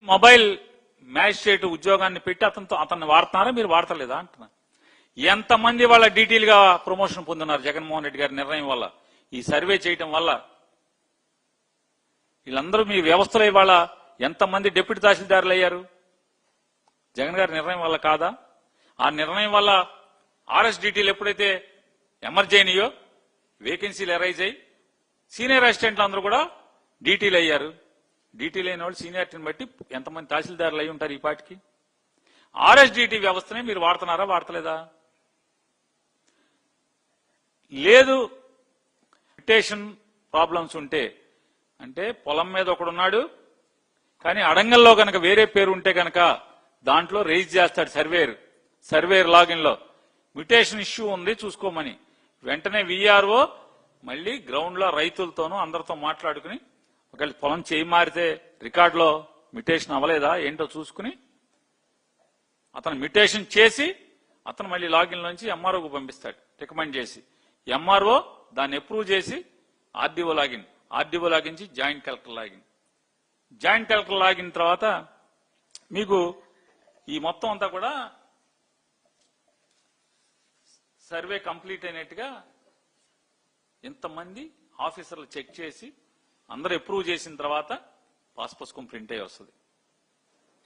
Mobile magistrate ఉద్యోగాన్ని పెట్టి అతన్ని వాడుతున్నారా, మీరు వాడతలేదా అంటున్నా. ఎంతమంది వాళ్ళ డీటెయిల్ గా ప్రమోషన్ పొందున్నారు జగన్మోహన్ రెడ్డి గారి నిర్ణయం వల్ల, ఈ సర్వే చేయటం వల్ల. వీళ్ళందరూ మీ వ్యవస్థలో ఇవాళ ఎంతమంది డిప్యూటీ తహసీల్దారులు అయ్యారు జగన్ గారి నిర్ణయం వల్ల కాదా? ఆ నిర్ణయం వల్ల ఆర్ఎస్డిటీలు ఎప్పుడైతే ఎమర్జ్ అయినాయో, వేకెన్సీలు అరైజ్ అయ్యి సీనియర్ అసిస్టెంట్లు అందరూ కూడా డీటీలు అయ్యారు. డీటీలు అయిన వాళ్ళు సీనియారిటీని బట్టి ఎంతమంది తహసీల్దారులు అయి ఉంటారు ఈ పాటికి. ఆర్ఎస్డిటీ వ్యవస్థనే మీరు వాడుతున్నారా, వాడతలేదా? లేదు మ్యుటేషన్ ప్రాబ్లమ్స్ ఉంటే, అంటే పొలం మీద ఒకడున్నాడు కానీ అడంగల్లో కనుక వేరే పేరు ఉంటే కనుక దాంట్లో రేజ్ చేస్తాడు సర్వేర్ లాగిన్ లో మ్యుటేషన్ ఇష్యూ ఉంది చూసుకోమని. వెంటనే విఆర్ఓ మళ్ళీ గ్రౌండ్ లో రైతులతోనూ అందరితో మాట్లాడుకుని, ఒకవేళ పొలం చేయి మారితే రికార్డులో మ్యుటేషన్ అవ్వలేదా ఏంటో చూసుకుని అతను మ్యుటేషన్ చేసి అతను మళ్ళీ లాగిన్ నుంచి ఎంఆర్ఓకు పంపిస్తాడు రికమెండ్ చేసి. ఎంఆర్ఓ దాన్ని అప్రూవ్ చేసి ఆర్డీఓ లాగిన్ నుంచి జాయింట్ కలెక్టర్ లాగిన్ తర్వాత మీకు ఈ మొత్తం అంతా కూడా సర్వే కంప్లీట్ అయినట్టుగా ఎంతమంది ఆఫీసర్లు చెక్ చేసి అందరూ అప్రూవ్ చేసిన తర్వాత పాస్ పుస్తకం ప్రింట్ అయ్యి వస్తుంది.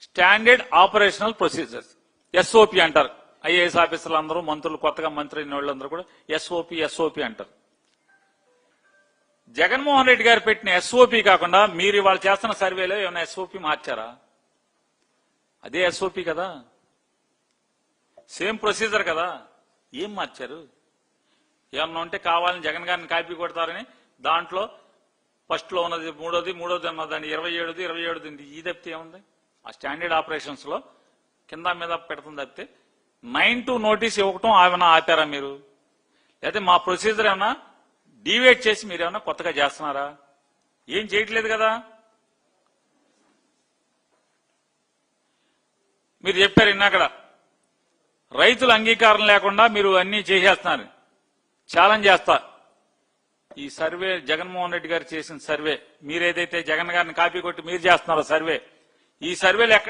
స్టాండర్డ్ ఆపరేషనల్ ప్రొసీజర్స్ ఎస్ఓపి అంటారు. ఐఏఎస్ ఆఫీసర్లు అందరూ, మంత్రులు, కొత్తగా మంత్రి అయిన వాళ్ళందరూ కూడా ఎస్ఓపి అంటారు. జగన్మోహన్ రెడ్డి గారు పెట్టిన ఎస్ఓపి కాకుండా మీరు ఇవాళ చేస్తున్న సర్వేలో ఏమైనా ఎస్ఓపి మార్చారా? అదే ఎస్ఓపి కదా, సేమ్ ప్రొసీజర్ కదా, ఏం మార్చారు? ఏమన్నా ఉంటే కావాలని జగన్ గారిని కాపీ కొడతారని దాంట్లో ఫస్ట్ లో ఉన్నది మూడోది అన్నదాన్ని 27 ఈ తప్పితే ఏముంది? ఆ స్టాండర్డ్ ఆపరేషన్స్ లో కింద మీద పెడుతుంది తప్పితే 9 నోటీస్ ఇవ్వటం ఏమైనా ఆపారా మీరు? లేకపోతే మా ప్రొసీజర్ ఏమన్నా డీవేట్ చేసి మీరు ఏమన్నా కొత్తగా చేస్తున్నారా? ఏం చేయట్లేదు కదా. మీరు చెప్పారు ఇన్నాకడ రైతుల అంగీకారం లేకుండా మీరు అన్ని చేసేస్తున్నారు. ఛాలెంజ్ చేస్తా, ఈ సర్వే జగన్మోహన్ రెడ్డి గారు చేసిన సర్వే, మీరేదైతే జగన్ గారిని కాపీ కొట్టి మీరు చేస్తున్నారో సర్వే, ఈ సర్వేలు ఎక్కడ